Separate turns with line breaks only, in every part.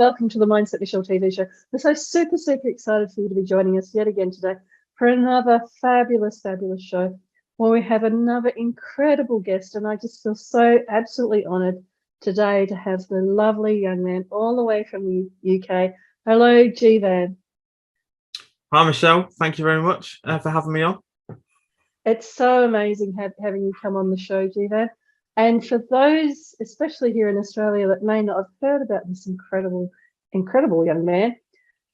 welcome to the Mindset Michelle TV show. We're so super excited for you to be joining us yet again today for another fabulous show where we have another incredible guest, and I just feel so absolutely honoured today to have the lovely young man all the way from the UK. Hello, Jeevan.
Hi, Michelle. Thank you very much for having me on.
It's so amazing having you come on the show, Jeevan. And for those, especially here in Australia, that may not have heard about this incredible young man,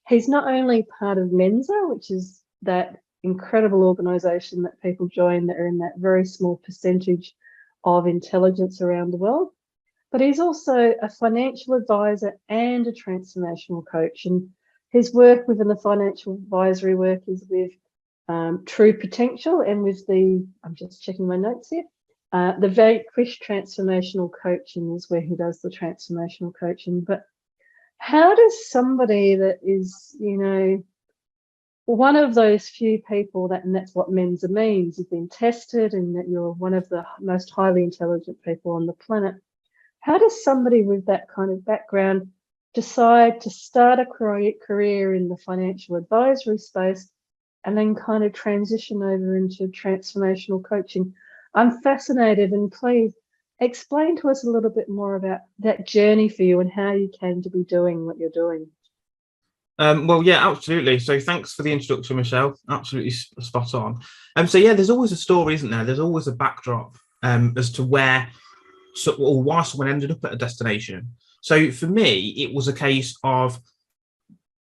he's not only part of Mensa, which is that incredible organisation that people join that are in that very small percentage of intelligence around the world, but he's also a financial advisor and a transformational coach. And his work within the financial advisory work is with True Potential and with I'm just checking my notes here, the Vanquish Transformational Coaching is where he does the transformational coaching. But how does somebody that is, one of those few people and that's what Mensa means, you've been tested and that you're one of the most highly intelligent people on the planet, how does somebody with that kind of background decide to start a career in the financial advisory space and then kind of transition over into transformational coaching? I'm fascinated, and please explain to us a little bit more about that journey for you and how you came to be doing what you're doing.
Well, yeah, absolutely. So thanks for the introduction, Michelle. Absolutely spot on. So yeah, there's always a story, isn't there? There's always a backdrop as to why someone ended up at a destination. So for me, it was a case of,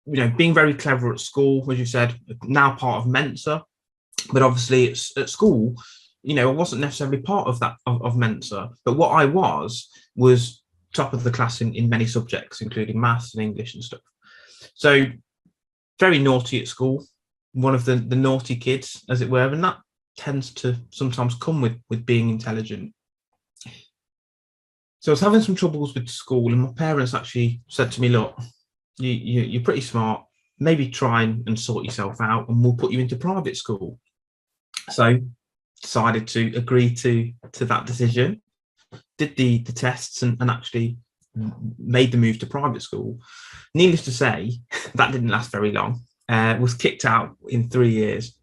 being very clever at school, as you said, now part of Mensa, but obviously it's at school. I wasn't necessarily part of that of Mensa, but what I was top of the class in many subjects, including maths and English and stuff. So very naughty at school, one of the naughty kids, as it were, and that tends to sometimes come with being intelligent. So I was having some troubles with school, and my parents actually said to me, look, you're pretty smart, maybe try and sort yourself out and we'll put you into private school. So decided to agree to that decision, did the tests and actually made the move to private school. Needless to say, that didn't last very long. Was kicked out in 3 years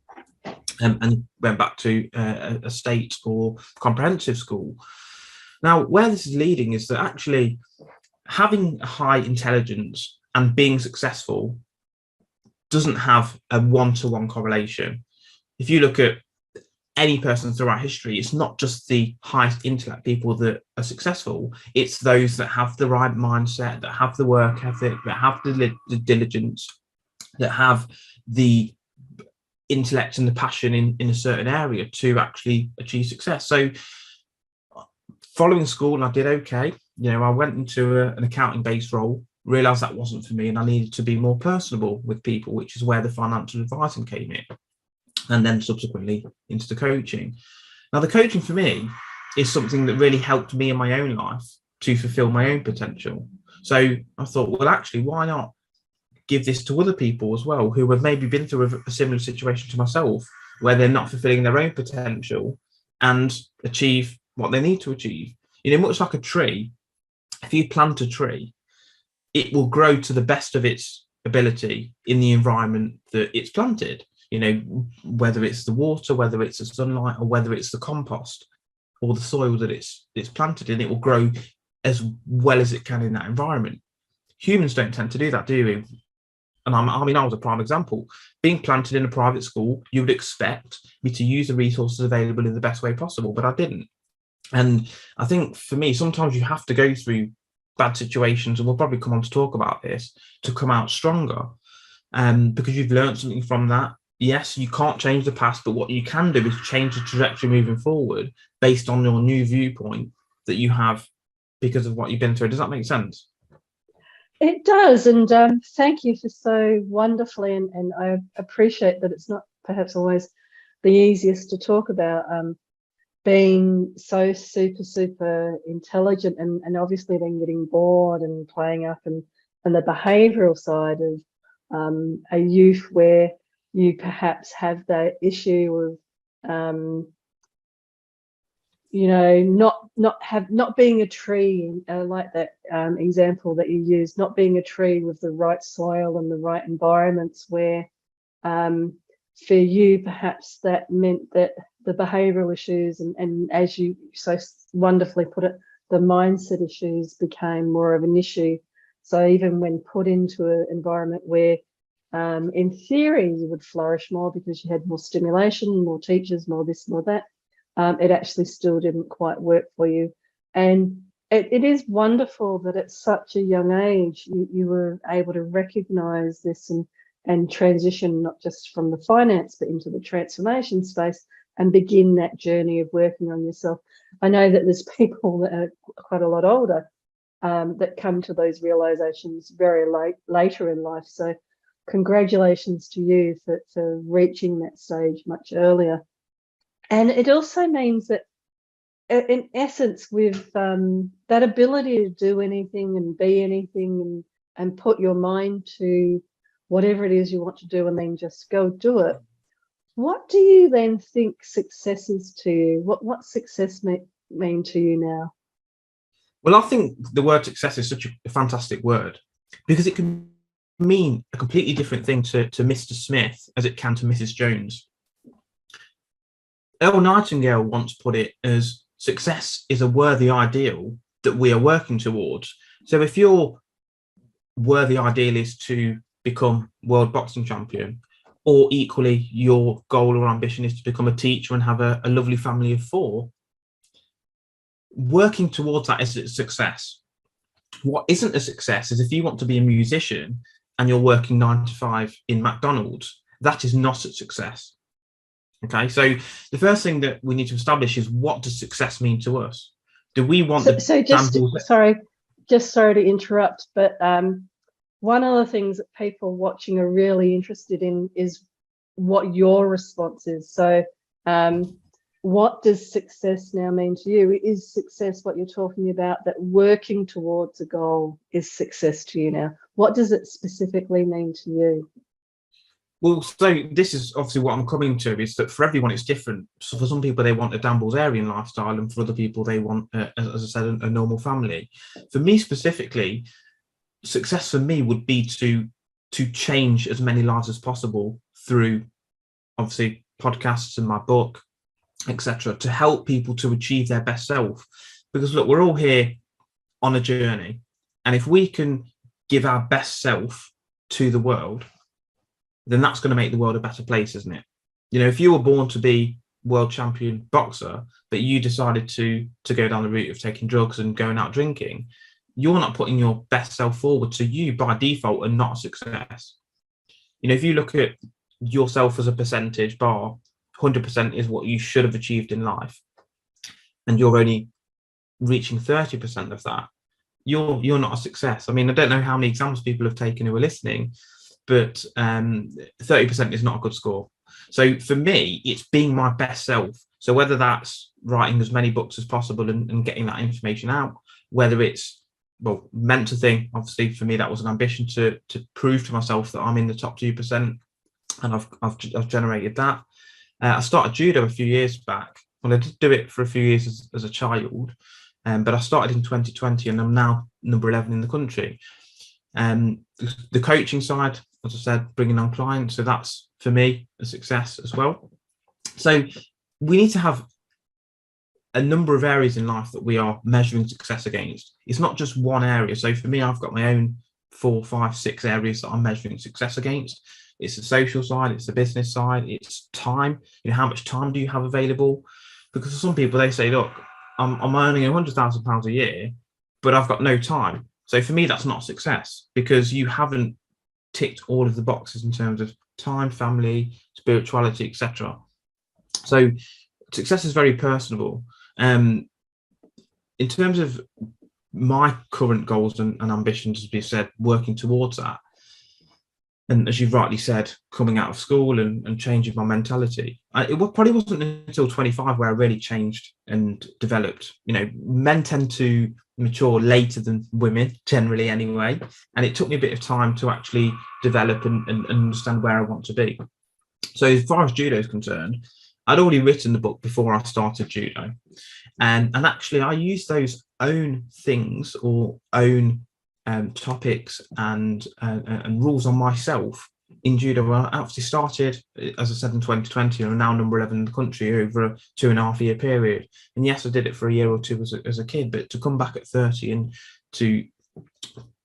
and went back to a state or comprehensive school. Now, where this is leading is that actually having a high intelligence and being successful doesn't have a one-to-one correlation. If you look at any person throughout history, it's not just the highest intellect people that are successful, it's those that have the right mindset, that have the work ethic, that have the diligence, that have the intellect and the passion in a certain area to actually achieve success. So following school, I did okay. I went into an accounting-based role, realised that wasn't for me, and I needed to be more personable with people, which is where the financial advising came in, and then subsequently into the coaching. Now, the coaching for me is something that really helped me in my own life to fulfil my own potential. So I thought, well, actually, why not give this to other people as well who have maybe been through a similar situation to myself, where they're not fulfilling their own potential and achieve what they need to achieve. Much like a tree, if you plant a tree, it will grow to the best of its ability in the environment that it's planted. Whether it's the water, whether it's the sunlight, or whether it's the compost or the soil that it's planted in, it will grow as well as it can in that environment. Humans don't tend to do that, do we? And I was a prime example. Being planted in a private school, you would expect me to use the resources available in the best way possible, but I didn't. And I think for me, sometimes you have to go through bad situations, and we'll probably come on to talk about this, to come out stronger, because you've learned something from that. Yes, you can't change the past, but what you can do is change the trajectory moving forward based on your new viewpoint that you have because of what you've been through. Does that make sense?
It does, and thank you for so wonderfully, and I appreciate that it's not perhaps always the easiest to talk about, being so super intelligent and obviously then getting bored and playing up and the behavioural side of a youth where you perhaps have that issue of not being a tree, like that example that you used, not being a tree with the right soil and the right environments, where for you perhaps that meant that the behavioural issues and as you so wonderfully put it, the mindset issues became more of an issue. So even when put into an environment where in theory you would flourish more because you had more stimulation, more teachers, more this, more that, it actually still didn't quite work for you. And it is wonderful that at such a young age you were able to recognise this and transition not just from the finance but into the transformation space and begin that journey of working on yourself. I know that there's people that are quite a lot older that come to those realizations very later in life. So congratulations to you for reaching that stage much earlier. And it also means that in essence, with that ability to do anything and be anything and put your mind to whatever it is you want to do and then just go do it. What do you then think success is to you? What success mean to you now?
Well, I think the word success is such a fantastic word because it can mean a completely different thing to Mr. Smith as it can to Mrs. Jones. Earl Nightingale once put it as success is a worthy ideal that we are working towards. So if your worthy ideal is to become world boxing champion, or equally your goal or ambition is to become a teacher and have a lovely family of 4, working towards that is a success. What isn't a success is if you want to be a musician and you're working 9 to 5 in McDonald's, that is not a success. Okay, so the first thing that we need to establish is, what does success mean to us? Do we want
just sorry to interrupt, but one of the things that people watching are really interested in is what your response is. So what does success now mean to you? Is success what you're talking about, that working towards a goal is success to you now? What does it specifically mean to you?
Well, so this is obviously what I'm coming to, is that for everyone it's different. So for some people they want a Dan Bilzerian lifestyle, and for other people they want, as I said, a normal family. For me specifically, success for me would be to change as many lives as possible through obviously podcasts and my book, etc., to help people to achieve their best self. Because look, we're all here on a journey, and if we can give our best self to the world, then that's going to make the world a better place, isn't it? You know, if you were born to be world champion boxer, but you decided to go down the route of taking drugs and going out drinking, you're not putting your best self forward. So you, by default, are not a success. You know, if you look at yourself as a percentage bar, 100% is what you should have achieved in life, and you're only reaching 30% of that, you're not a success. I mean, I don't know how many exams people have taken who are listening, but 30% is not a good score. So for me, it's being my best self. So whether that's writing as many books as possible and getting that information out, whether it's, well, meant to thing, obviously for me that was an ambition to prove to myself that I'm in the top 2%, and I've generated that. I started judo a few years back. Well, I did do it for a few years as a child, but I started in 2020 and I'm now number 11 in the country. The coaching side, as I said, bringing on clients, so that's for me a success as well. So we need to have a number of areas in life that we are measuring success against. It's not just one area. So for me, I've got my own 4, 5, 6 areas that I'm measuring success against. It's the social side, it's the business side, it's time. You know, how much time do you have available? Because for some people, they say, look, I'm earning £100,000 a year, but I've got no time. So for me, that's not success, because you haven't ticked all of the boxes in terms of time, family, spirituality, etc. So success is very personable. In terms of my current goals and ambitions, as we said, working towards that, and as you've rightly said, coming out of school and changing my mentality, it probably wasn't until 25 where I really changed and developed. You know, men tend to mature later than women, generally anyway, and it took me a bit of time to actually develop and understand where I want to be. So as far as judo is concerned, I'd already written the book before I started judo, And actually, I use those own things or own topics and rules on myself in judo. I actually started, as I said, in 2020, and I'm now number 11 in the country over a 2.5-year period. And yes, I did it for a year or two as a kid, but to come back at 30 and to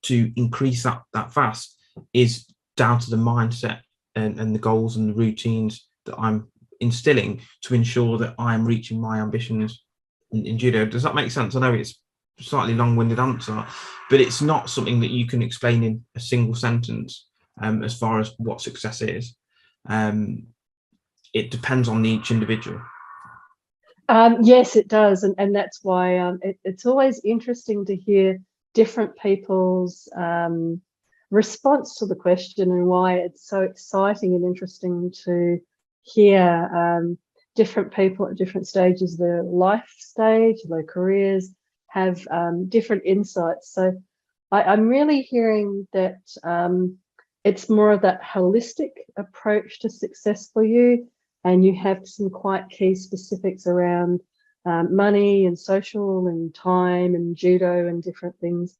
increase that fast is down to the mindset and the goals and the routines that I'm instilling to ensure that I'm reaching my ambitions in judo. Does that make sense? I know it's a slightly long-winded answer, but it's not something that you can explain in a single sentence as far as what success is. It depends on each individual.
Yes, it does, and that's why it's always interesting to hear different people's response to the question, and why it's so exciting and interesting to hear different people at different stages of their life stage, their careers, have different insights. So I'm really hearing that it's more of that holistic approach to success for you, and you have some quite key specifics around money and social and time and judo and different things.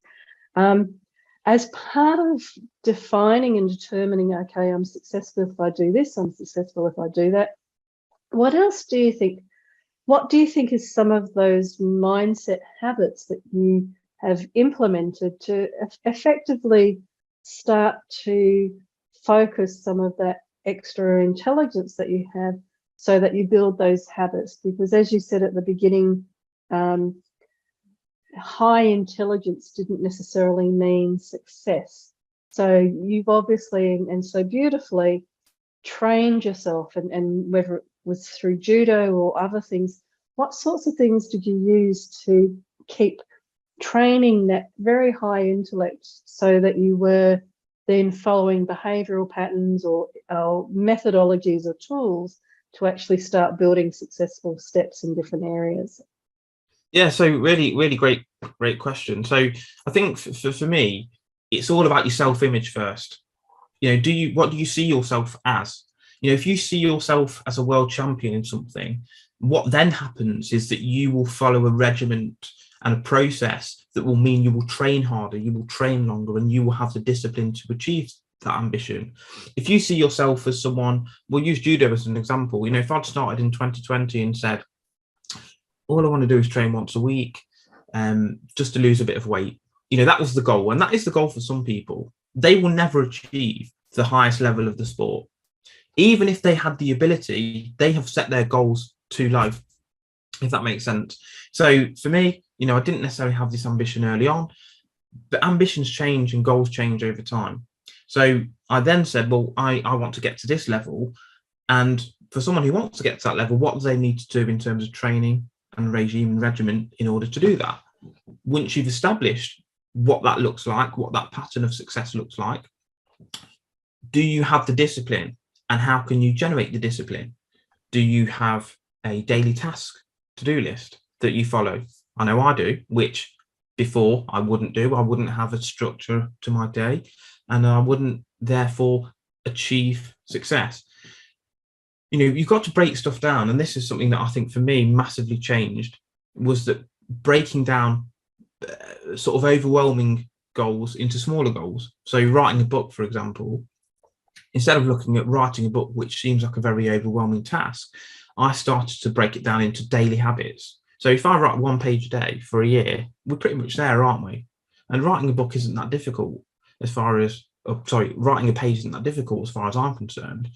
As part of defining and determining, okay, I'm successful if I do this, I'm successful if I do that, what else do you think? What do you think is some of those mindset habits that you have implemented to effectively start to focus some of that extra intelligence that you have, so that you build those habits? Because as you said at the beginning, high intelligence didn't necessarily mean success. So you've obviously and so beautifully trained yourself, and whether it was through judo or other things, what sorts of things did you use to keep training that very high intellect, so that you were then following behavioral patterns or methodologies or tools to actually start building successful steps in different areas?
Yeah, so really great question. So I think for me, it's all about your self-image first. You know, what do you see yourself as? You know, if you see yourself as a world champion in something, what then happens is that you will follow a regiment and a process that will mean you will train harder, you will train longer, and you will have the discipline to achieve that ambition. If you see yourself as someone, we'll use judo as an example. You know, if I'd started in 2020 and said, all I want to do is train once a week, just to lose a bit of weight, you know, that was the goal. And that is the goal for some people. They will never achieve the highest level of the sport. Even if they had the ability, they have set their goals too low, if that makes sense. So for me, you know, I didn't necessarily have this ambition early on, but ambitions change and goals change over time. So I then said, well, I want to get to this level. And for someone who wants to get to that level, what do they need to do in terms of training and regime and regimen in order to do that? Once you've established what that looks like, what that pattern of success looks like, do you have the discipline, and how can you generate the discipline? Do you have a daily task to-do list that you follow? I know I do, which before I wouldn't do. I wouldn't have a structure to my day, and I wouldn't therefore achieve success. You know, you've got to break stuff down, and this is something that I think for me massively changed, was that breaking down sort of overwhelming goals into smaller goals. So writing a book, for example, instead of looking at writing a book, which seems like a very overwhelming task, I started to break it down into daily habits. So if I write 1 page a day for a year, we're pretty much there, aren't we? And writing a book isn't that difficult as far as, writing a page isn't that difficult as far as I'm concerned.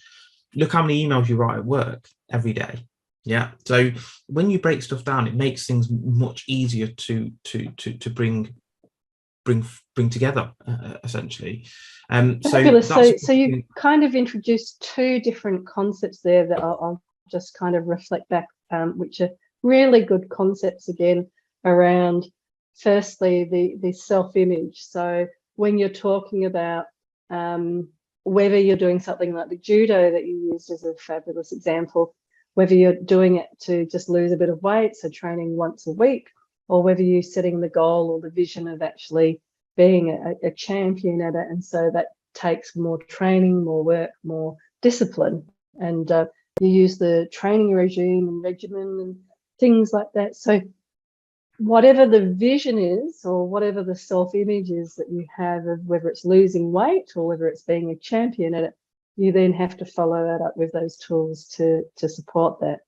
Look how many emails you write at work every day. Yeah. So when you break stuff down, it makes things much easier to bring together, essentially.
So you kind of introduced two different concepts there that I'll just kind of reflect back, which are really good concepts again, around firstly the self-image. So when you're talking about whether you're doing something like the judo that you used as a fabulous example, whether you're doing it to just lose a bit of weight, so training once a week, or whether you're setting the goal or the vision of actually being a champion at it, and so that takes more training, more work, more discipline, and you use the training regime and regimen and things like that. So whatever the vision is, or whatever the self-image is that you have of whether it's losing weight or whether it's being a champion at it, you then have to follow that up with those tools to support that.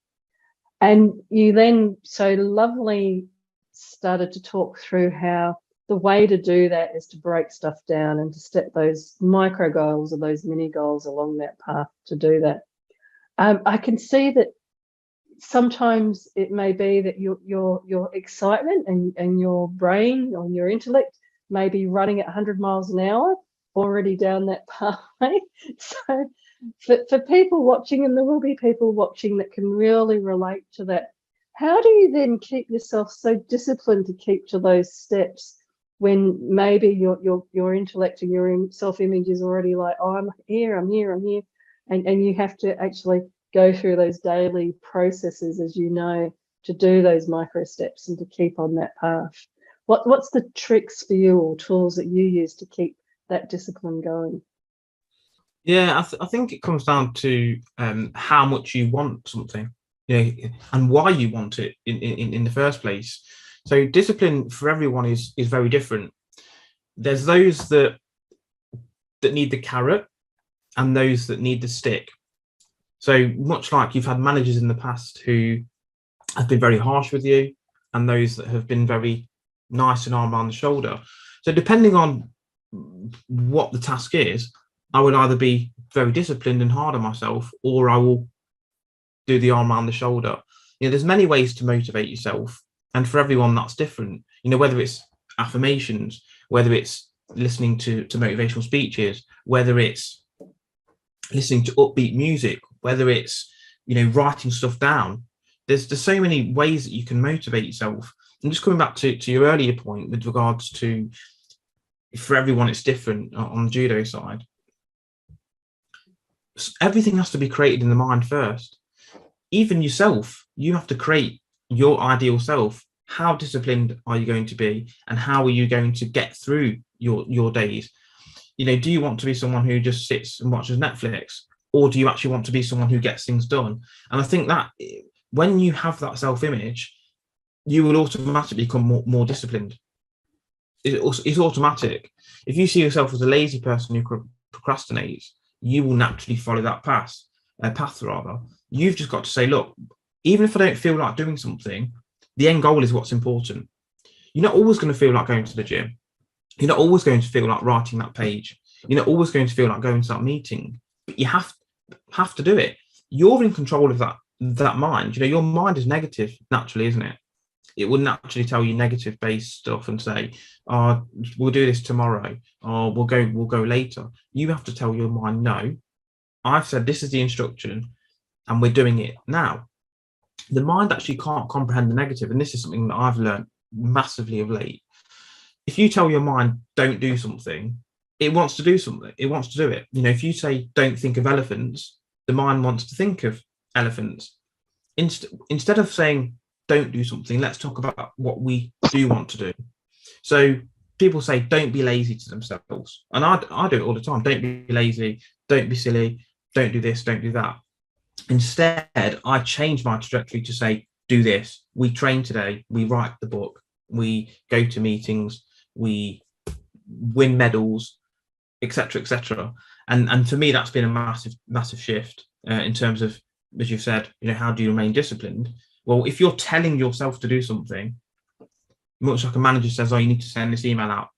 And you then so lovely started to talk through how the way to do that is to break stuff down and to set those micro goals or those mini goals along that path to do that. I can see that sometimes it may be that your excitement and your brain or your intellect may be running at 100 miles an hour already down that pathway. So for people watching, and there will be people watching that can really relate to that, how do you then keep yourself so disciplined to keep to those steps when maybe your intellect and your self-image is already like, oh, I'm here, and you have to actually go through those daily processes, as you know, to do those micro steps and to keep on that path? What's the tricks for you or tools that you use to keep that discipline going?
Yeah, I think it comes down to how much you want something, and why you want it in the first place. So discipline for everyone is very different. There's those that need the carrot and those that need the stick. So much like you've had managers in the past who have been very harsh with you, and those that have been very nice and arm around the shoulder. So depending on what the task is, I would either be very disciplined and hard on myself, or I will do the arm around the shoulder. There's many ways to motivate yourself, and for everyone that's different. Whether it's affirmations, whether it's listening to motivational speeches, whether it's listening to upbeat music, whether it's writing stuff down. There's so many ways that you can motivate yourself. And just coming back to your earlier point with regards to, for everyone it's different on the judo side. Everything has to be created in the mind first. Even yourself, you have to create your ideal self. How disciplined are you going to be, and how are you going to get through your days? Do you want to be someone who just sits and watches Netflix, or do you actually want to be someone who gets things done? And I think that when you have that self-image, you will automatically become more disciplined. It's automatic. If you see yourself as a lazy person who procrastinates, you will naturally follow that path. You've just got to say, look, even if I don't feel like doing something, the end goal is what's important. You're not always going to feel like going to the gym. You're not always going to feel like writing that page. You're not always going to feel like going to that meeting, but you have to do it. You're in control of that mind. Your mind is negative naturally, isn't it? It will naturally tell you negative based stuff and say, oh, we'll do this tomorrow, or we'll go later. You have to tell your mind, no, I've said this is the instruction and we're doing it now. The mind actually can't comprehend the negative, and this is something that I've learned massively of late. If you tell your mind don't do something, it wants to do something. It wants to do it. If you say don't think of elephants, the mind wants to think of elephants. Instead of saying don't do something, let's talk about what we do want to do. So people say don't be lazy to themselves, and I do it all the time. Don't be lazy, don't be silly, don't do this, don't do that. Instead, I change my trajectory to say do this. We train today, we write the book, we go to meetings, we win medals, etc. And for me, that's been a massive shift in terms of, as you've said, how do you remain disciplined? Well, if you're telling yourself to do something, much like a manager says, oh, you need to send this email out.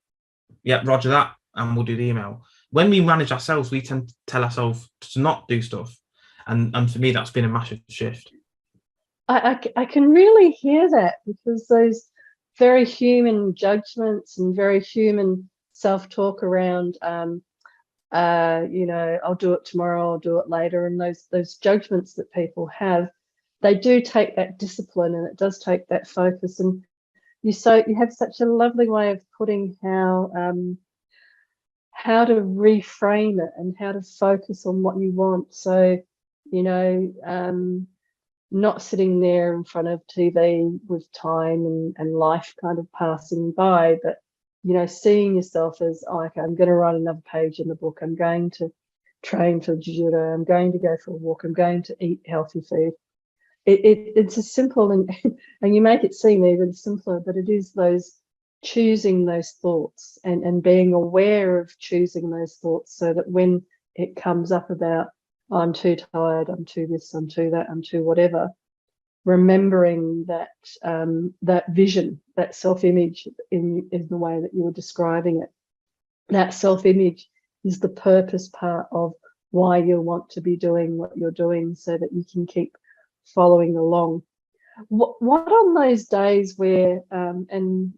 Yeah, roger that, and we'll do the email. When we manage ourselves, we tend to tell ourselves to not do stuff. And for me, that's been a massive shift.
I can really hear that, because those very human judgments and very human self-talk around, I'll do it tomorrow, I'll do it later, and those judgments that people have, they do take that discipline, and it does take that focus. And you have such a lovely way of putting how to reframe it and how to focus on what you want. So, not sitting there in front of TV with time and life kind of passing by, but seeing yourself as, oh, okay, I'm going to write another page in the book, I'm going to train for judo, I'm going to go for a walk, I'm going to eat healthy food. it's a simple and you make it seem even simpler, but it is those choosing those thoughts and being aware of choosing those thoughts, so that when it comes up about, oh, I'm too tired, I'm too this, I'm too that, I'm too whatever, remembering that that vision, that self-image in the way that you were describing it, that self-image is the purpose part of why you want to be doing what you're doing, so that you can keep following along. What on those days where, and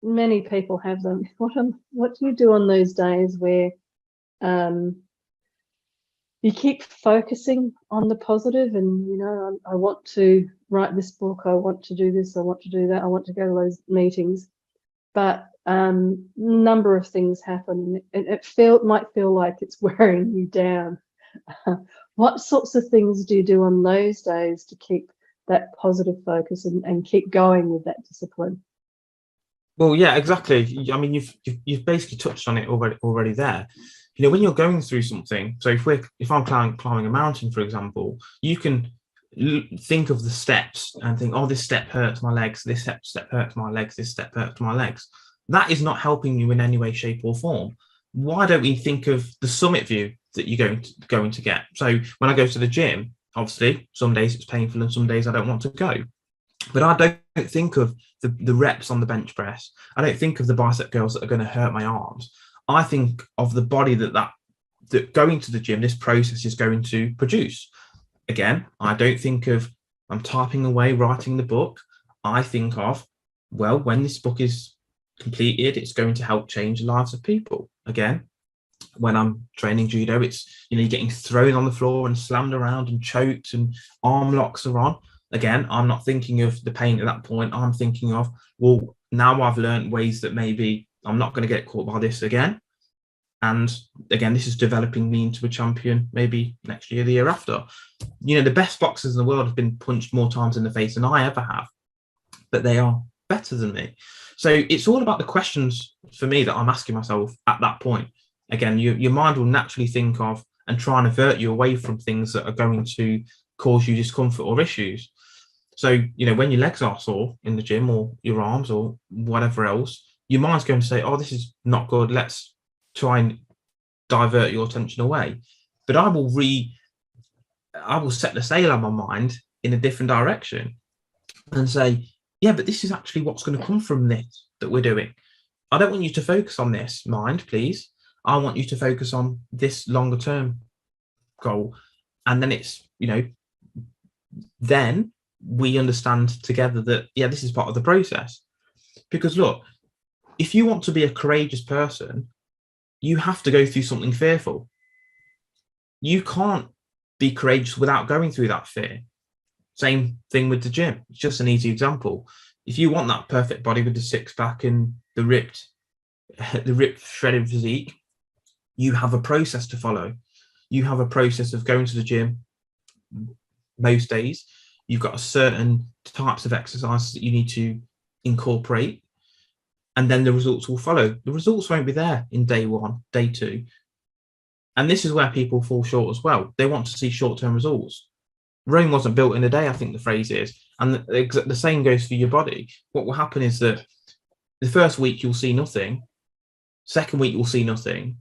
many people have them, what do you do on those days where you keep focusing on the positive, and I want to write this book, I want to do this, I want to do that, I want to go to those meetings, but number of things happen, and might feel like it's wearing you down. What sorts of things do you do on those days to keep that positive focus and keep going with that discipline?
Well, yeah, exactly. I mean, you've basically touched on it already there. When you're going through something, so if I'm climbing a mountain, for example, you can think of the steps and think, oh, this step hurts my legs, this step hurts my legs, this step hurts my legs. That is not helping you in any way, shape, or form. Why don't we think of the summit view that you're going to get? So when I go to the gym, obviously, some days it's painful and some days I don't want to go. But I don't think of the reps on the bench press. I don't think of the bicep curls that are going to hurt my arms. I think of the body that going to the gym, this process is going to produce. Again, I don't think of I'm typing away, writing the book. I think of, well, when this book is completed, it's going to help change the lives of people. Again, when I'm training judo, it's, you're getting thrown on the floor and slammed around and choked and arm locks are on. Again, I'm not thinking of the pain at that point. I'm thinking of, well, now I've learned ways that maybe I'm not going to get caught by this again. And again, this is developing me into a champion maybe next year, the year after. The best boxers in the world have been punched more times in the face than I ever have, but they are better than me. So it's all about the questions for me that I'm asking myself at that point. Again, your mind will naturally think of and try and avert you away from things that are going to cause you discomfort or issues. So, when your legs are sore in the gym or your arms or whatever else, your mind's going to say, oh, this is not good. Let's try and divert your attention away. But I will set the sail on my mind in a different direction and say, yeah, but this is actually what's going to come from this that we're doing. I don't want you to focus on this, mind, please. I want you to focus on this longer term goal. And then it's, then we understand together that, yeah, this is part of the process. Because look, if you want to be a courageous person, you have to go through something fearful. You can't be courageous without going through that fear. Same thing with the gym. It's just an easy example. If you want that perfect body with the six pack and the ripped shredded physique, you have a process to follow. You have a process of going to the gym most days. You've got certain types of exercises that you need to incorporate, and then the results will follow. The results won't be there in day one, day two. And this is where people fall short as well. They want to see short-term results. Rome wasn't built in a day, I think the phrase is. And the same goes for your body. What will happen is that the first week you'll see nothing. Second week you'll see nothing.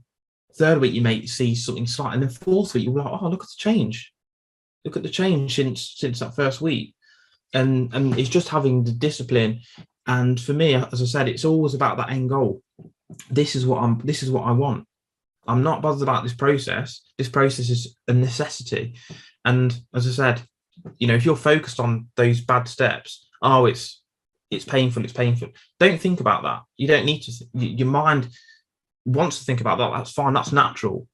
Third week you may see something slight. And then fourth week you'll be like, oh, look at the change. Look at the change since that first week. And it's just having the discipline. And for me, as I said, it's always about that end goal. This is what I want. I'm not bothered about this process. This process is a necessity. And as I said, if you're focused on those bad steps, oh, it's painful, it's painful. Don't think about that. You don't need to. Your mind wants to think about that. That's fine. That's natural.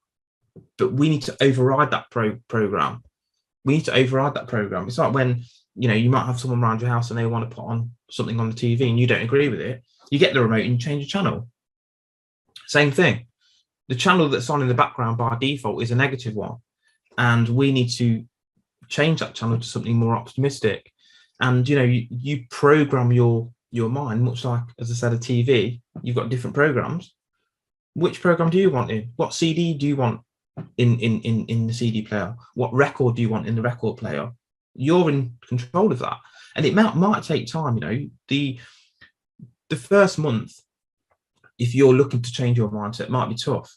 But we need to override that program. We need to override that program. It's like when, you might have someone around your house and they want to put on something on the TV and you don't agree with it. You get the remote and you change the channel. Same thing. The channel that's on in the background by default is a negative one. And we need to change that channel to something more optimistic. And, you program your mind, much like, as I said, a TV. You've got different programs. Which program do you want in? What CD do you want in the CD player? What record do you want in the record player? You're in control of that. And it might take time, the first month, if you're looking to change your mindset, might be tough.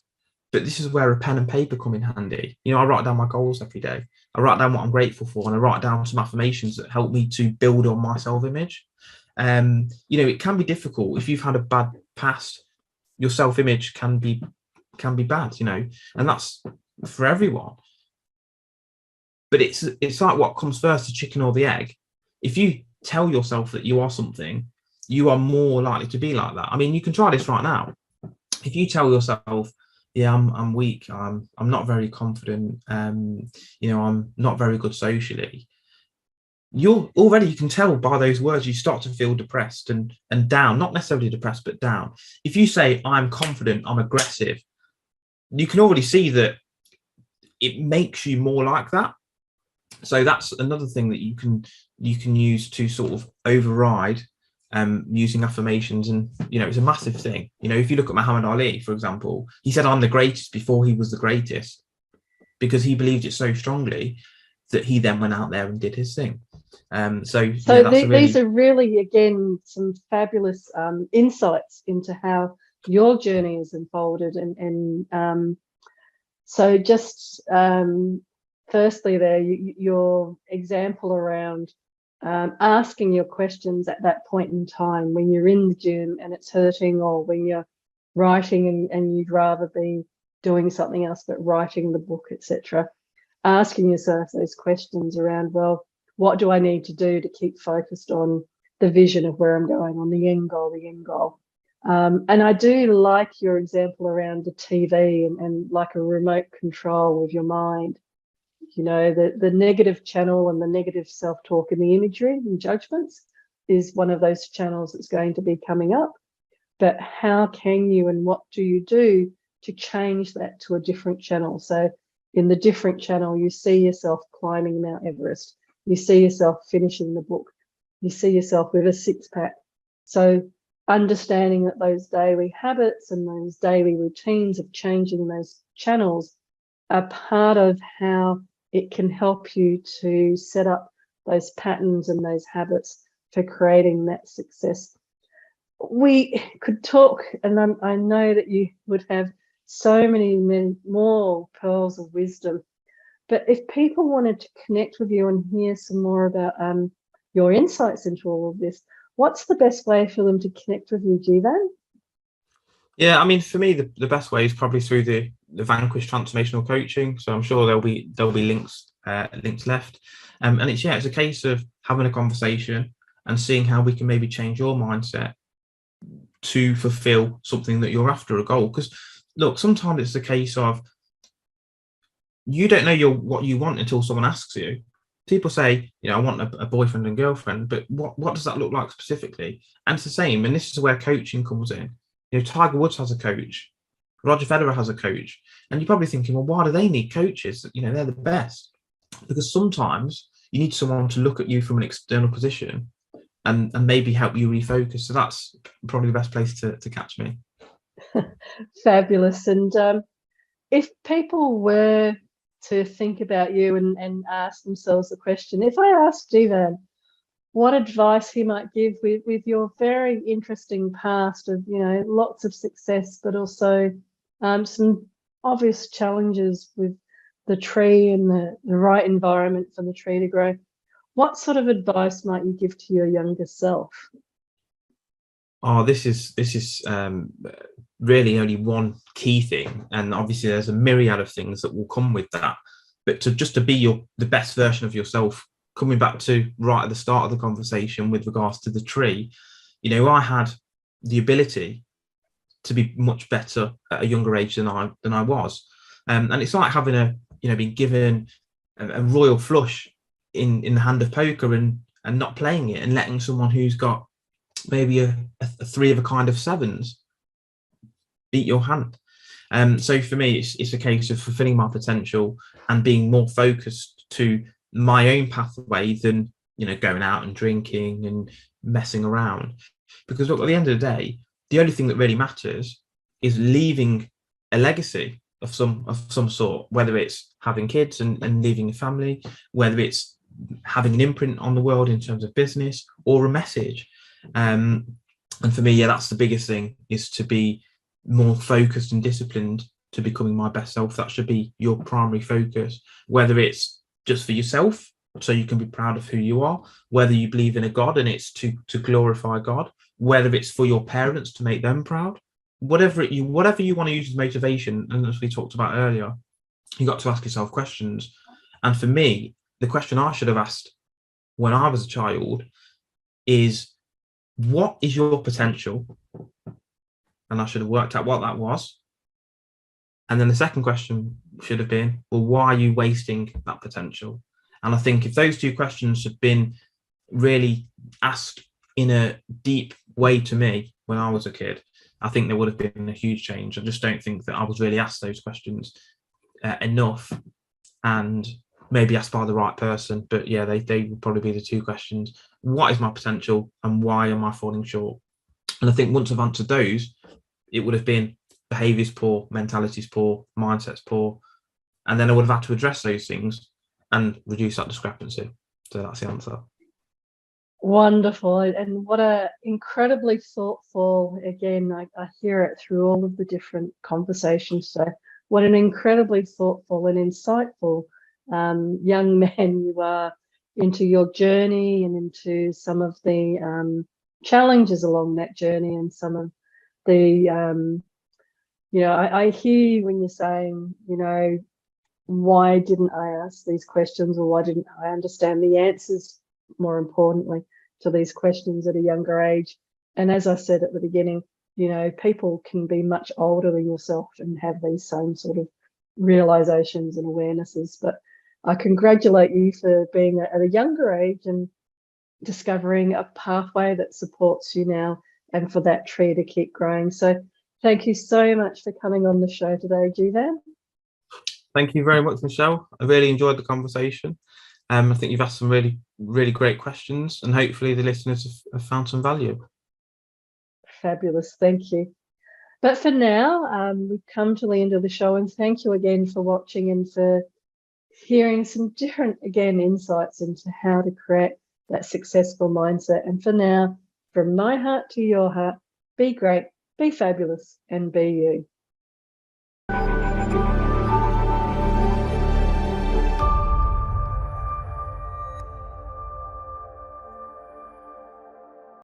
But this is where a pen and paper come in handy. I write down my goals every day. I write down what I'm grateful for, and I write down some affirmations that help me to build on my self-image. It can be difficult if you've had a bad past. Your self-image can be bad, and that's for everyone. But it's like what comes first, the chicken or the egg. If you tell yourself that you are something, you are more likely to be like that. I mean, you can try this right now. If you tell yourself, yeah, I'm weak, I'm not very confident, I'm not very good socially, you can tell by those words you start to feel depressed and down, not necessarily depressed, but down. If you say, I'm confident, I'm aggressive, you can already see that it makes you more like that. So that's another thing that you can use to sort of override using affirmations. And it's a massive thing. If you look at Muhammad Ali, for example, he said, I'm the greatest before he was the greatest, because he believed it so strongly that he then went out there and did his thing.
These are really, again, some fabulous insights into how your journey has unfolded. And so just firstly there, your example around asking your questions at that point in time when you're in the gym and it's hurting, or when you're writing and you'd rather be doing something else but writing the book, etc. Asking yourself those questions around, well, what do I need to do to keep focused on the vision of where I'm going, on the end goal. And I do like your example around the TV and like a remote control of your mind. The negative channel and the negative self-talk and the imagery and judgments is one of those channels that's going to be coming up. But how can you and what do you do to change that to a different channel? So in the different channel, you see yourself climbing Mount Everest. You see yourself finishing the book. You see yourself with a six-pack. So understanding that those daily habits and those daily routines of changing those channels are part of how it can help you to set up those patterns and those habits for creating that success. We could talk, and I know that you would have so many more pearls of wisdom. But if people wanted to connect with you and hear some more about your insights into all of this, what's the best way for them to connect with you, Jeevan?
Yeah, I mean, for me, the best way is probably through the Vanquish Transformational Coaching. So I'm sure there'll be links left. And it's a case of having a conversation and seeing how we can maybe change your mindset to fulfill something that you're after, a goal. Because look, sometimes it's the case of you don't know what you want until someone asks you. People say, I want a boyfriend and girlfriend, but what does that look like specifically? And it's the same. And this is where coaching comes in. Tiger Woods has a coach. Roger Federer has a coach. And you're probably thinking, well, why do they need coaches? They're the best. Because sometimes you need someone to look at you from an external position and maybe help you refocus. So that's probably the best place to catch me.
Fabulous. And if people were to think about you and ask themselves the question, if I asked Jeevan what advice he might give with your very interesting past of, lots of success, but also some obvious challenges with the tree and the right environment for the tree to grow, what sort of advice might you give to your younger self?
Oh, this is really only one key thing, and obviously there's a myriad of things that will come with that. But to be the best version of yourself, coming back to right at the start of the conversation with regards to the tree, I had the ability to be much better at a younger age than I was, and it's like having been given a royal flush in the hand of poker and not playing it, and letting someone who's got maybe a three of a kind of sevens beat your hand. So for me, it's a case of fulfilling my potential and being more focused to my own pathway than going out and drinking and messing around. Because look, at the end of the day, the only thing that really matters is leaving a legacy of some sort, whether it's having kids and leaving a family, whether it's having an imprint on the world in terms of business or a message. And for me, yeah, that's the biggest thing, is to be more focused and disciplined to becoming my best self. That should be your primary focus, whether it's just for yourself, so you can be proud of who you are, whether you believe in a God and it's to glorify God, whether it's for your parents to make them proud, whatever you want to use as motivation. And as we talked about earlier, you got to ask yourself questions. And for me, the question I should have asked when I was a child is, what is your potential? And I should have worked out what that was. And then the second question should have been, well, why are you wasting that potential? And I think if those two questions had been really asked in a deep way to me when I was a kid, I think there would have been a huge change. I just don't think that I was really asked those questions enough, and maybe asked by the right person. But yeah, they would probably be the two questions. What is my potential and why am I falling short? And I think once I've answered those, it would have been behaviour's poor, mentality's poor, mindset's poor. And then I would have had to address those things and reduce that discrepancy. So that's the answer.
Wonderful. And what a incredibly thoughtful, again, I hear it through all of the different conversations. So what an incredibly thoughtful and insightful young man you are, into your journey and into some of the challenges along that journey, and some of the, I hear you when you're saying, why didn't I ask these questions, or why didn't I understand the answers, more importantly, to these questions at a younger age? And as I said at the beginning, people can be much older than yourself and have these same sort of realizations and awarenesses. But I congratulate you for being at a younger age and discovering a pathway that supports you now, and for that tree to keep growing. So thank you so much for coming on the show today, Jeevan.
Thank you very much, Michelle. I really enjoyed the conversation. I think you've asked some really, really great questions, and hopefully the listeners have found some value.
Fabulous. Thank you. But for now, we've come to the end of the show, and thank you again for watching and for hearing some different, again, insights into how to create that successful mindset. And for now, from my heart to your heart, be great, be fabulous, and be you.